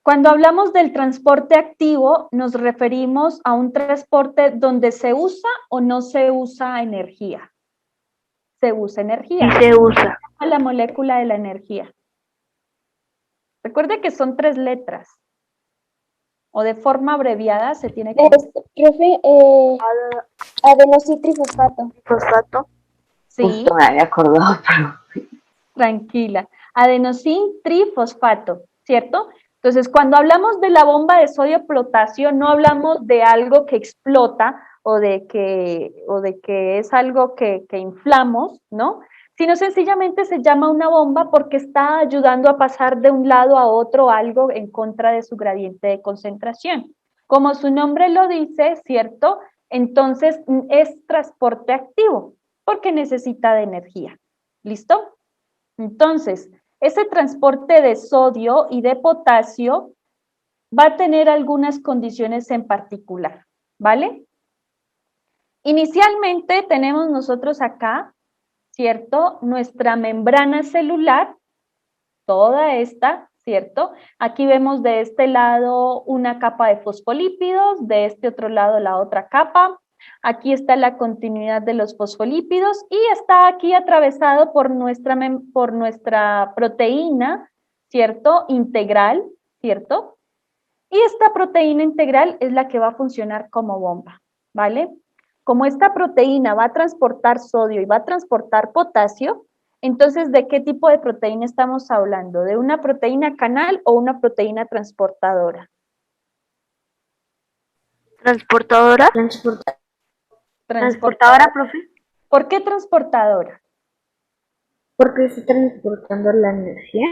Cuando hablamos del transporte activo, nos referimos a un transporte donde se usa o no se usa energía. Se usa energía. Sí se usa. La molécula de la energía. Recuerde que son 3 letras. O de forma abreviada se tiene que... Profe, adenositrifosfato. Fosfato. Sí. Justo me había acordado, pero... Tranquila. Adenosín trifosfato, ¿cierto? Entonces, cuando hablamos de la bomba de sodio-potasio, no hablamos de algo que explota o de que es algo que inflamos, ¿no? Sino sencillamente se llama una bomba porque está ayudando a pasar de un lado a otro algo en contra de su gradiente de concentración. Como su nombre lo dice, ¿cierto? Entonces es transporte activo porque necesita de energía. ¿Listo? Entonces, ese transporte de sodio y de potasio va a tener algunas condiciones en particular, ¿vale? Inicialmente tenemos nosotros acá, ¿cierto? Nuestra membrana celular, toda esta, ¿cierto? Aquí vemos de este lado una capa de fosfolípidos, de este otro lado la otra capa. Aquí está la continuidad de los fosfolípidos y está aquí atravesado por nuestra proteína, ¿cierto? Integral, ¿cierto? Y esta proteína integral es la que va a funcionar como bomba, ¿vale? Como esta proteína va a transportar sodio y va a transportar potasio, entonces, ¿de qué tipo de proteína estamos hablando? ¿De una proteína canal o una proteína transportadora? ¿Transportadora? ¿Transportadora, profe? ¿Por qué transportadora? ¿Porque está transportando la energía?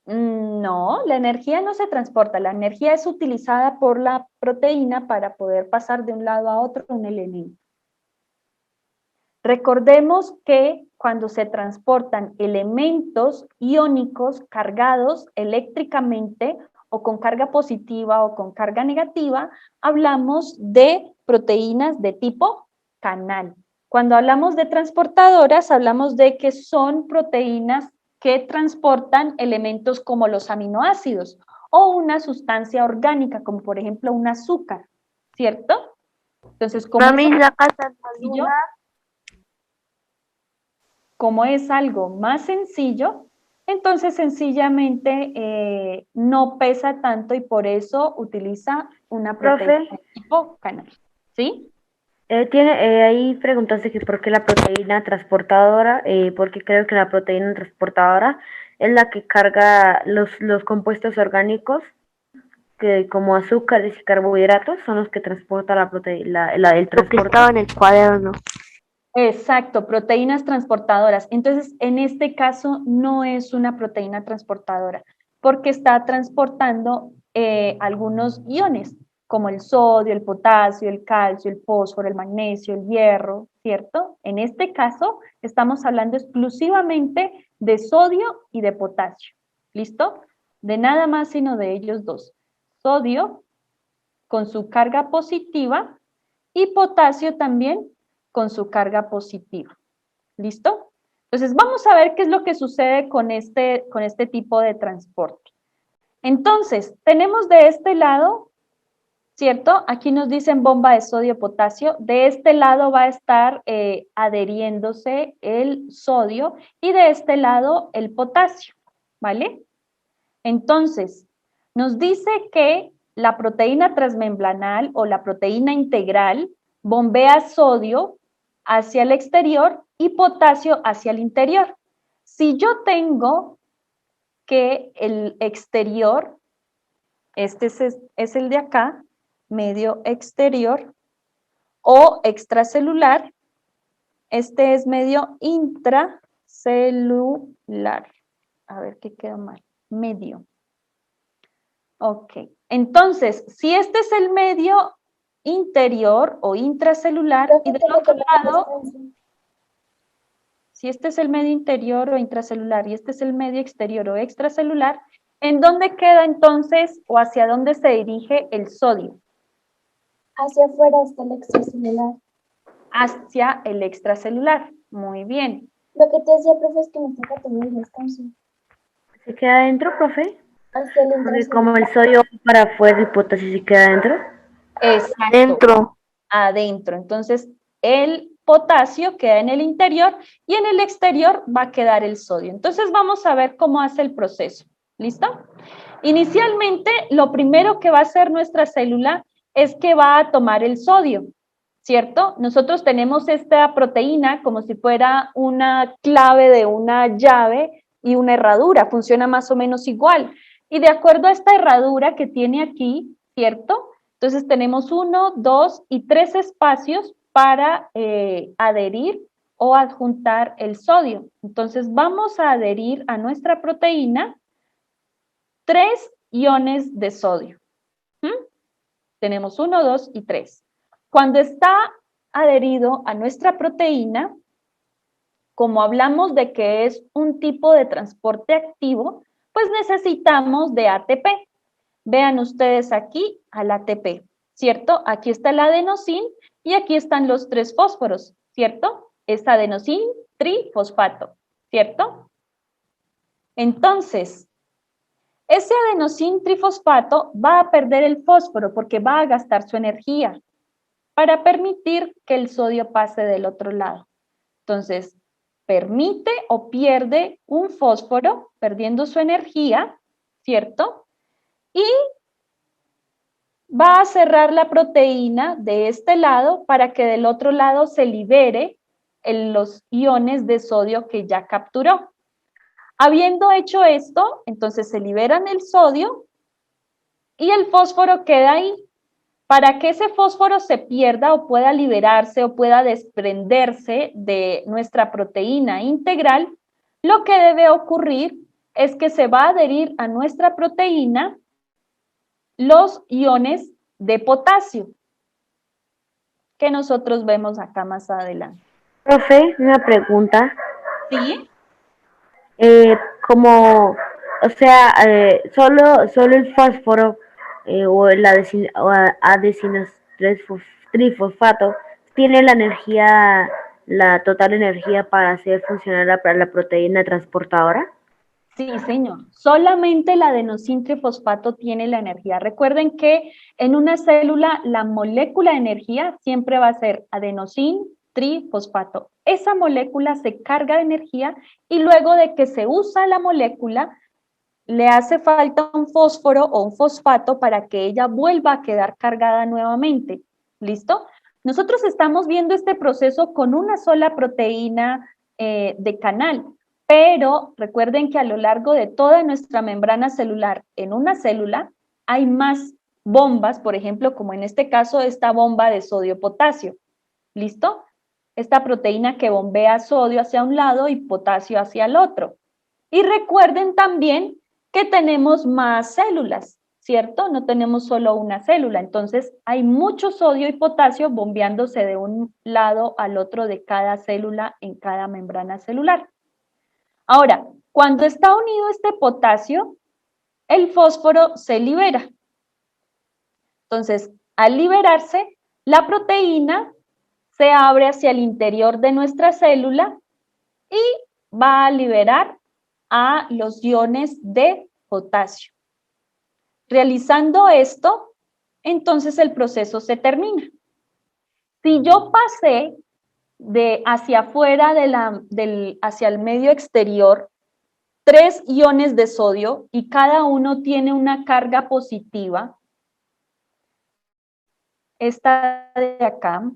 No, la energía no se transporta, la energía es utilizada por la proteína para poder pasar de un lado a otro un elemento. Recordemos que cuando se transportan elementos iónicos cargados eléctricamente o con carga positiva o con carga negativa, hablamos de proteínas de tipo canal. Cuando hablamos de transportadoras, hablamos de que son proteínas que transportan elementos como los aminoácidos o una sustancia orgánica, como por ejemplo un azúcar, ¿cierto? Entonces, como es algo más sencillo, entonces sencillamente no pesa tanto y por eso utiliza una proteína de tipo canal. ¿Sí? Ahí preguntaste que por qué la proteína transportadora, porque creo que la proteína transportadora es la que carga los compuestos orgánicos, que como azúcares y carbohidratos son los que transporta la proteína, el transporte. Lo que estaba en el cuaderno. Exacto, proteínas transportadoras. Entonces, en este caso no es una proteína transportadora porque está transportando algunos iones, como el sodio, el potasio, el calcio, el fósforo, el magnesio, el hierro, ¿cierto? En este caso, estamos hablando exclusivamente de sodio y de potasio. ¿Listo? De nada más sino de ellos dos. Sodio con su carga positiva y potasio también con su carga positiva. ¿Listo? Entonces, vamos a ver qué es lo que sucede con este tipo de transporte. Entonces, tenemos de este lado, ¿cierto? Aquí nos dicen bomba de sodio-potasio. De este lado va a estar adheriéndose el sodio y de este lado el potasio, ¿vale? Entonces, nos dice que la proteína transmembranal o la proteína integral bombea sodio hacia el exterior y potasio hacia el interior. Si yo tengo que el exterior, este es el de acá, medio exterior o extracelular, este es medio intracelular. A ver qué queda mal, medio. Ok, entonces, si este es el medio interior o intracelular y del otro lado, si este es el medio interior o intracelular y este es el medio exterior o extracelular, ¿en dónde queda entonces o hacia dónde se dirige el sodio? Hacia afuera hasta el extracelular. Hacia el extracelular, muy bien. Lo que te decía, profe, es que me toca tomar el descanso. ¿Se queda adentro, profe? hacia el Porque como el intracelular. sodio va para afuera, el potasio se queda adentro. Exacto, Dentro. adentro. Entonces, el potasio queda en el interior y en el exterior va a quedar el sodio. Entonces, vamos a ver cómo hace el proceso. ¿Listo? Inicialmente, lo primero que va a hacer nuestra célula es que va a tomar el sodio, ¿cierto? Nosotros tenemos esta proteína como si fuera una clave de una llave y una herradura, funciona más o menos igual. Y de acuerdo a esta herradura que tiene aquí, ¿cierto? Entonces tenemos 1, 2 y 3 espacios para adherir o adjuntar el sodio. Entonces vamos a adherir a nuestra proteína 3 iones de sodio. ¿Mm? Tenemos 1, 2 y 3. Cuando está adherido a nuestra proteína, como hablamos de que es un tipo de transporte activo, pues necesitamos de ATP. Vean ustedes aquí al ATP, ¿cierto? Aquí está el adenosín y aquí están los 3 fósforos, ¿cierto? Es adenosín trifosfato, ¿cierto? Entonces, ese adenosín trifosfato va a perder el fósforo porque va a gastar su energía para permitir que el sodio pase del otro lado. Entonces, permite o pierde un fósforo perdiendo su energía, ¿cierto? Y va a cerrar la proteína de este lado para que del otro lado se libere los iones de sodio que ya capturó. Habiendo hecho esto, entonces se liberan el sodio y el fósforo queda ahí. Para que ese fósforo se pierda o pueda liberarse o pueda desprenderse de nuestra proteína integral, lo que debe ocurrir es que se va a adherir a nuestra proteína los iones de potasio, que nosotros vemos acá más adelante. Profe, una pregunta. ¿Sí? Eh, como, o sea, solo el fósforo o el trifosfato tiene la energía, la total energía para hacer funcionar la proteína transportadora. Sí, señor. Solamente el adenosín trifosfato tiene la energía. Recuerden que en una célula la molécula de energía siempre va a ser adenosín trifosfato. Esa molécula se carga de energía y luego de que se usa la molécula, le hace falta un fósforo o un fosfato para que ella vuelva a quedar cargada nuevamente. ¿Listo? Nosotros estamos viendo este proceso con una sola proteína de canal, pero recuerden que a lo largo de toda nuestra membrana celular, en una célula, hay más bombas, por ejemplo, como en este caso, esta bomba de sodio-potasio. ¿Listo? Esta proteína que bombea sodio hacia un lado y potasio hacia el otro. Y recuerden también que tenemos más células, ¿cierto? No tenemos solo una célula, entonces hay mucho sodio y potasio bombeándose de un lado al otro de cada célula en cada membrana celular. Ahora, cuando está unido este potasio, el fósforo se libera. Entonces, al liberarse, la proteína se abre hacia el interior de nuestra célula y va a liberar a los iones de potasio. Realizando esto, entonces el proceso se termina. Si yo pasé de hacia afuera hacia el medio exterior 3 iones de sodio y cada uno tiene una carga positiva, esta de acá,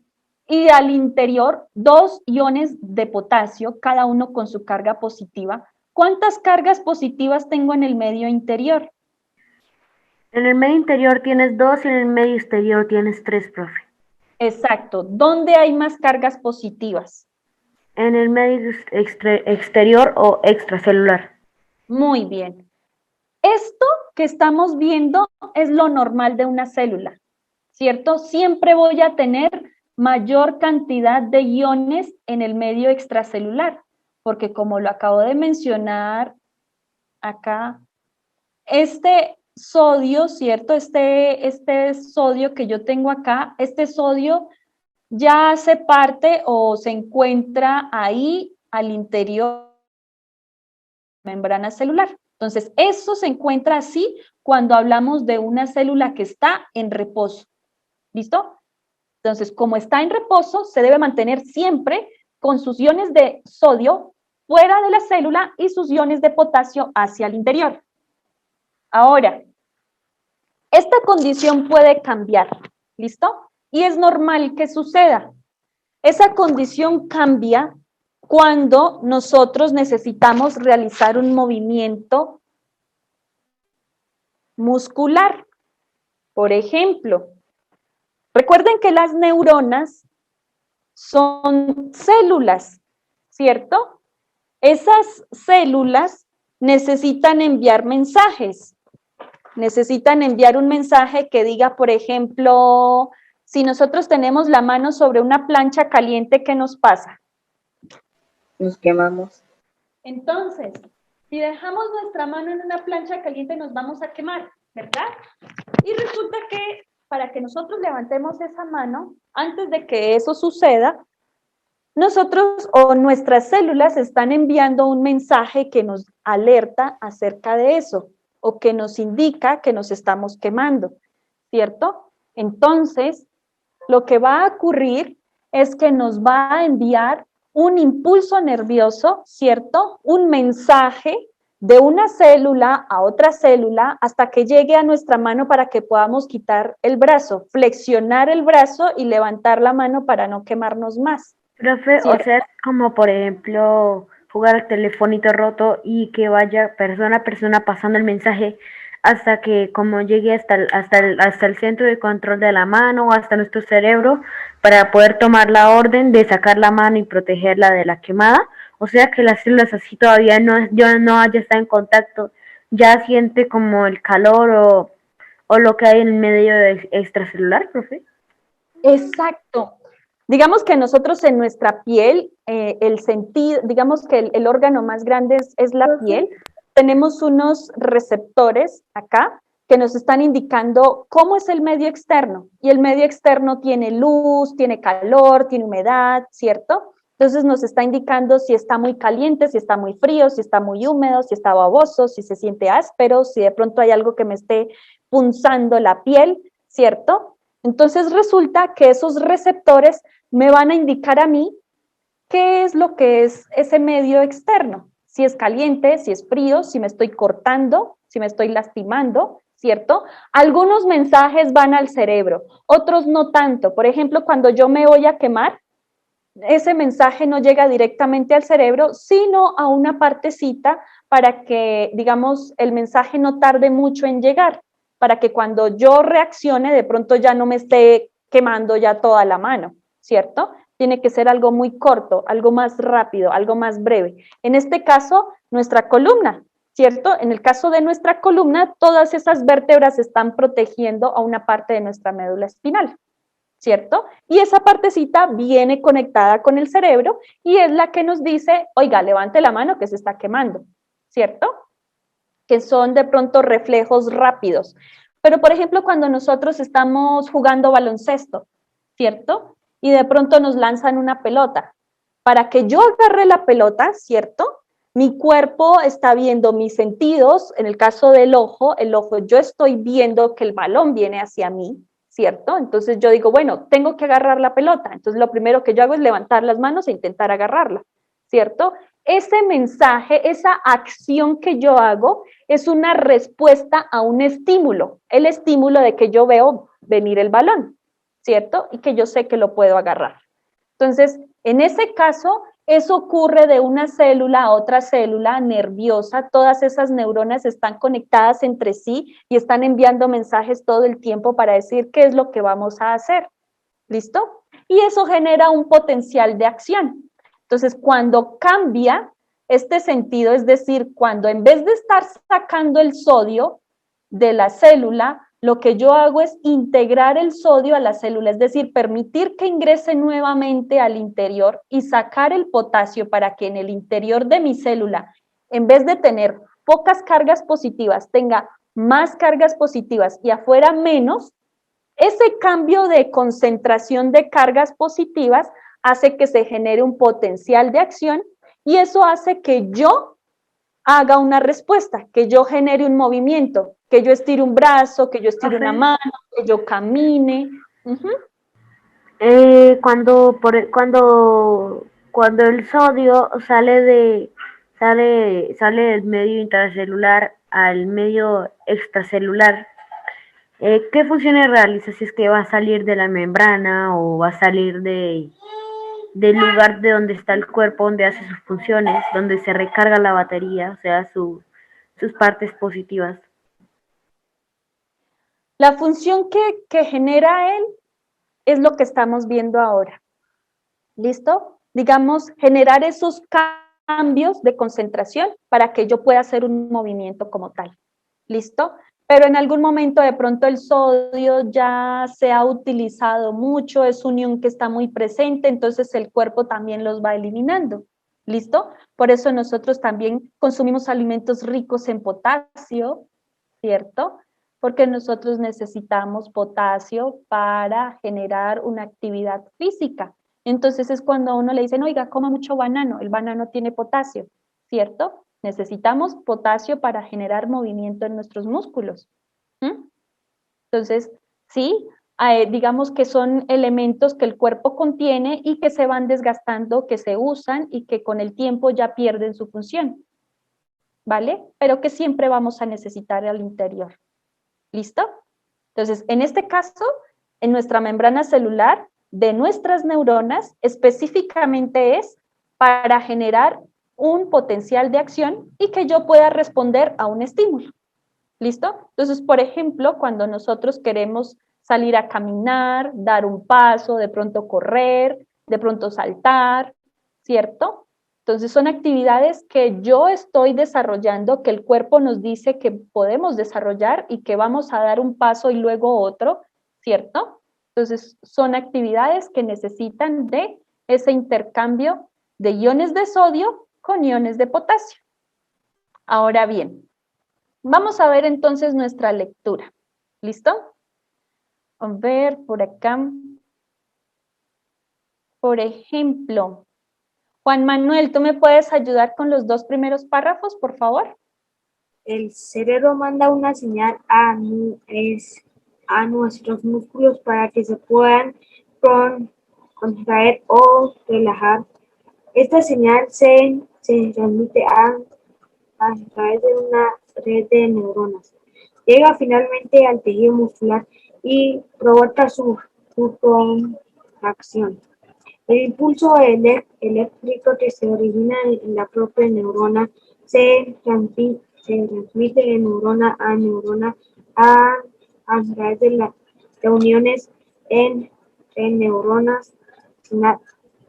y al interior 2 iones de potasio, cada uno con su carga positiva. ¿Cuántas cargas positivas tengo en el medio interior? En el medio interior tienes 2 y en el medio exterior tienes 3, profe. Exacto. ¿Dónde hay más cargas positivas? En el medio exterior o extracelular. Muy bien. Esto que estamos viendo es lo normal de una célula, ¿cierto? Siempre voy a tener mayor cantidad de iones en el medio extracelular, porque como lo acabo de mencionar acá, este sodio, ¿cierto? Este sodio que yo tengo acá, este sodio ya hace parte o se encuentra ahí al interior de la membrana celular. Entonces, eso se encuentra así cuando hablamos de una célula que está en reposo. ¿Listo? Entonces, como está en reposo, se debe mantener siempre con sus iones de sodio fuera de la célula y sus iones de potasio hacia el interior. Ahora, esta condición puede cambiar, ¿listo? Y es normal que suceda. Esa condición cambia cuando nosotros necesitamos realizar un movimiento muscular. Por ejemplo, recuerden que las neuronas son células, ¿cierto? Esas células necesitan enviar mensajes. Necesitan enviar un mensaje que diga, por ejemplo, si nosotros tenemos la mano sobre una plancha caliente, ¿qué nos pasa? Nos quemamos. Entonces, si dejamos nuestra mano en una plancha caliente, nos vamos a quemar, ¿verdad? Y resulta que para que nosotros levantemos esa mano, antes de que eso suceda, nosotros o nuestras células están enviando un mensaje que nos alerta acerca de eso o que nos indica que nos estamos quemando, ¿cierto? Entonces, lo que va a ocurrir es que nos va a enviar un impulso nervioso, ¿cierto? Un mensaje de una célula a otra célula hasta que llegue a nuestra mano para que podamos quitar el brazo, flexionar el brazo y levantar la mano para no quemarnos más. Profe, o ¿Cierto? sea, es como por ejemplo jugar al telefonito roto y que vaya persona a persona pasando el mensaje hasta que como llegue hasta el centro de control de la mano o hasta nuestro cerebro para poder tomar la orden de sacar la mano y protegerla de la quemada. O sea que las células así todavía no haya estado en contacto, ya siente como el calor o lo que hay en el medio extracelular, profe. Exacto. Digamos que nosotros en nuestra piel, el sentido, digamos que el órgano más grande es la piel. Tenemos unos receptores acá que nos están indicando cómo es el medio externo. Y el medio externo tiene luz, tiene calor, tiene humedad, ¿cierto? Entonces nos está indicando si está muy caliente, si está muy frío, si está muy húmedo, si está baboso, si se siente áspero, si de pronto hay algo que me esté punzando la piel, ¿cierto? Entonces resulta que esos receptores me van a indicar a mí qué es lo que es ese medio externo. Si es caliente, si es frío, si me estoy cortando, si me estoy lastimando, ¿cierto? Algunos mensajes van al cerebro, otros no tanto. Por ejemplo, cuando yo me voy a quemar, ese mensaje no llega directamente al cerebro, sino a una partecita para que, digamos, el mensaje no tarde mucho en llegar, para que cuando yo reaccione, de pronto ya no me esté quemando ya toda la mano, ¿cierto? Tiene que ser algo muy corto, algo más rápido, algo más breve. En este caso, nuestra columna, ¿cierto? En el caso de nuestra columna, todas esas vértebras están protegiendo a una parte de nuestra médula espinal, ¿cierto? Y esa partecita viene conectada con el cerebro y es la que nos dice, oiga, levante la mano que se está quemando, ¿cierto? Que son de pronto reflejos rápidos. Pero, por ejemplo, cuando nosotros estamos jugando baloncesto, ¿cierto? Y de pronto nos lanzan una pelota. Para que yo agarre la pelota, ¿cierto? Mi cuerpo está viendo mis sentidos, en el caso del ojo, yo estoy viendo que el balón viene hacia mí, ¿cierto? Entonces yo digo, bueno, tengo que agarrar la pelota. Entonces lo primero que yo hago es levantar las manos e intentar agarrarla, ¿cierto? Ese mensaje, esa acción que yo hago es una respuesta a un estímulo, el estímulo de que yo veo venir el balón, ¿cierto? Y que yo sé que lo puedo agarrar. Entonces, en ese caso, eso ocurre de una célula a otra célula nerviosa, todas esas neuronas están conectadas entre sí y están enviando mensajes todo el tiempo para decir qué es lo que vamos a hacer, ¿listo? Y eso genera un potencial de acción. Entonces, cuando cambia este sentido, es decir, cuando en vez de estar sacando el sodio de la célula, lo que yo hago es integrar el sodio a la célula, es decir, permitir que ingrese nuevamente al interior y sacar el potasio para que en el interior de mi célula, en vez de tener pocas cargas positivas, tenga más cargas positivas y afuera menos. Ese cambio de concentración de cargas positivas hace que se genere un potencial de acción y eso hace que yo haga una respuesta, que yo genere un movimiento, que yo estire un brazo, que yo estire una mano, que yo camine. Cuando el sodio sale del medio intracelular al medio extracelular, ¿qué funciones realiza? Si es que va a salir de la membrana o va a salir del lugar de donde está el cuerpo, donde hace sus funciones, donde se recarga la batería, o sea, sus partes positivas. La función que genera él es lo que estamos viendo ahora. ¿Listo? Digamos, generar esos cambios de concentración para que yo pueda hacer un movimiento como tal. ¿Listo? Pero en algún momento de pronto el sodio ya se ha utilizado mucho, es un ion que está muy presente, entonces el cuerpo también los va eliminando. ¿Listo? Por eso nosotros también consumimos alimentos ricos en potasio, ¿cierto? Porque nosotros necesitamos potasio para generar una actividad física. Entonces es cuando a uno le dicen, oiga, coma mucho banano, el banano tiene potasio, ¿cierto? Necesitamos potasio para generar movimiento en nuestros músculos. Entonces, sí, digamos que son elementos que el cuerpo contiene y que se van desgastando, que se usan y que con el tiempo ya pierden su función, ¿vale? Pero que siempre vamos a necesitar al interior. ¿Listo? Entonces, en este caso, en nuestra membrana celular, de nuestras neuronas, específicamente es para generar un potencial de acción y que yo pueda responder a un estímulo. ¿Listo? Entonces, por ejemplo, cuando nosotros queremos salir a caminar, dar un paso, de pronto correr, de pronto saltar, ¿cierto? Entonces son actividades que yo estoy desarrollando, que el cuerpo nos dice que podemos desarrollar y que vamos a dar un paso y luego otro, ¿cierto? Entonces son actividades que necesitan de ese intercambio de iones de sodio con iones de potasio. Ahora bien, vamos a ver entonces nuestra lectura. ¿Listo? A ver, por acá. Por ejemplo, Juan Manuel, ¿tú me puedes ayudar con los 2 primeros párrafos, por favor? El cerebro manda una señal a nuestros músculos para que se puedan contraer o relajar. Esta señal se transmite a través de una red de neuronas. Llega finalmente al tejido muscular y provoca su contracción. El impulso eléctrico que se origina en la propia neurona se transmite de neurona a través de las reuniones en neuronas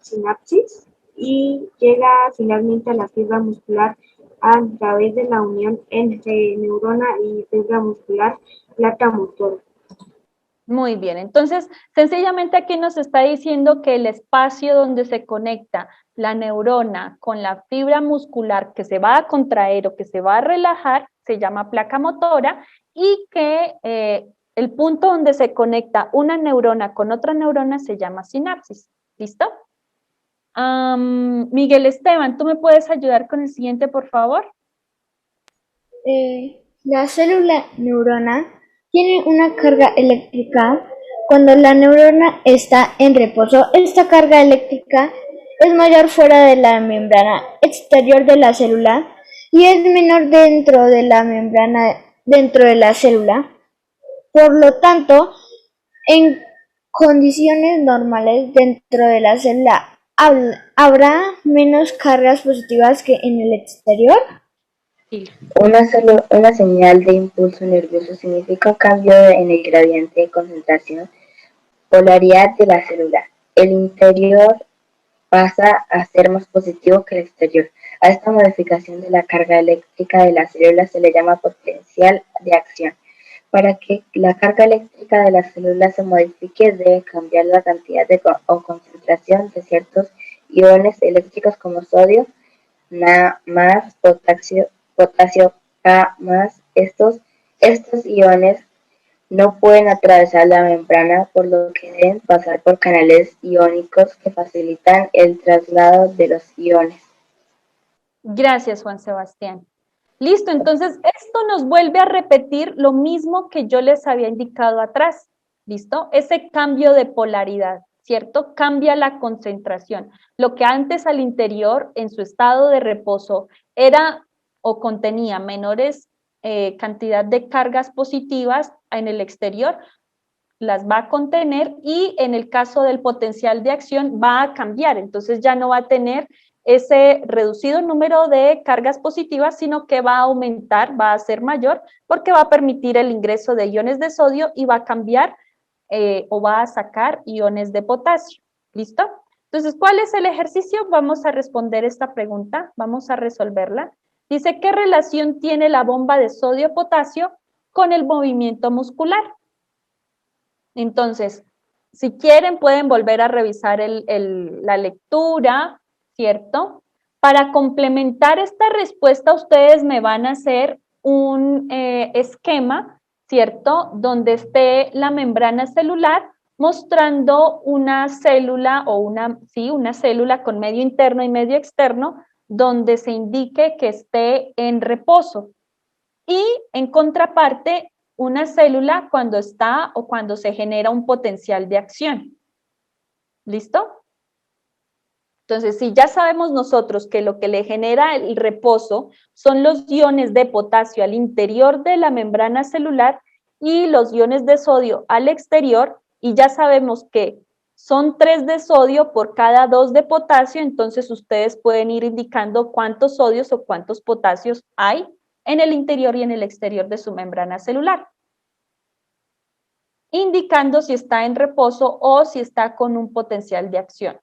sinapsis y llega finalmente a la fibra muscular a través de la unión entre neurona y fibra muscular, placa motora. Muy bien, entonces sencillamente aquí nos está diciendo que el espacio donde se conecta la neurona con la fibra muscular que se va a contraer o que se va a relajar se llama placa motora y que el punto donde se conecta una neurona con otra neurona se llama sinapsis. ¿Listo? Miguel Esteban, ¿tú me puedes ayudar con el siguiente, por favor? La célula neurona tiene una carga eléctrica. Cuando la neurona está en reposo, esta carga eléctrica es mayor fuera de la membrana exterior de la célula y es menor dentro de la membrana dentro de la célula. Por lo tanto, en condiciones normales dentro de la célula habrá menos cargas positivas que en el exterior. Una señal de impulso nervioso significa un cambio en el gradiente de concentración, polaridad de la célula. El interior pasa a ser más positivo que el exterior. A esta modificación de la carga eléctrica de la célula se le llama potencial de acción. Para que la carga eléctrica de la célula se modifique, debe cambiar la cantidad o concentración de ciertos iones eléctricos como sodio, Na más, potasio K más. Estos iones no pueden atravesar la membrana, por lo que deben pasar por canales iónicos que facilitan el traslado de los iones. Gracias, Juan Sebastián. Listo, entonces esto nos vuelve a repetir lo mismo que yo les había indicado atrás. ¿Listo? Ese cambio de polaridad, ¿cierto? Cambia la concentración. Lo que antes al interior, en su estado de reposo, era o contenía menores cantidad de cargas positivas en el exterior, las va a contener y en el caso del potencial de acción va a cambiar. Entonces ya no va a tener ese reducido número de cargas positivas, sino que va a aumentar, va a ser mayor, porque va a permitir el ingreso de iones de sodio y va a cambiar o va a sacar iones de potasio. ¿Listo? Entonces, ¿cuál es el ejercicio? Vamos a responder esta pregunta, vamos a resolverla. Dice, ¿qué relación tiene la bomba de sodio-potasio con el movimiento muscular? Entonces, si quieren, pueden volver a revisar la lectura, ¿cierto? Para complementar esta respuesta, ustedes me van a hacer un esquema, ¿cierto? Donde esté la membrana celular mostrando una célula o una célula con medio interno y medio externo, donde se indique que esté en reposo. Y en contraparte, una célula cuando está o cuando se genera un potencial de acción. ¿Listo? Entonces, si ya sabemos nosotros que lo que le genera el reposo son los iones de potasio al interior de la membrana celular y los iones de sodio al exterior, y ya sabemos que son 3 de sodio por cada 2 de potasio, entonces ustedes pueden ir indicando cuántos sodios o cuántos potasios hay en el interior y en el exterior de su membrana celular, indicando si está en reposo o si está con un potencial de acción.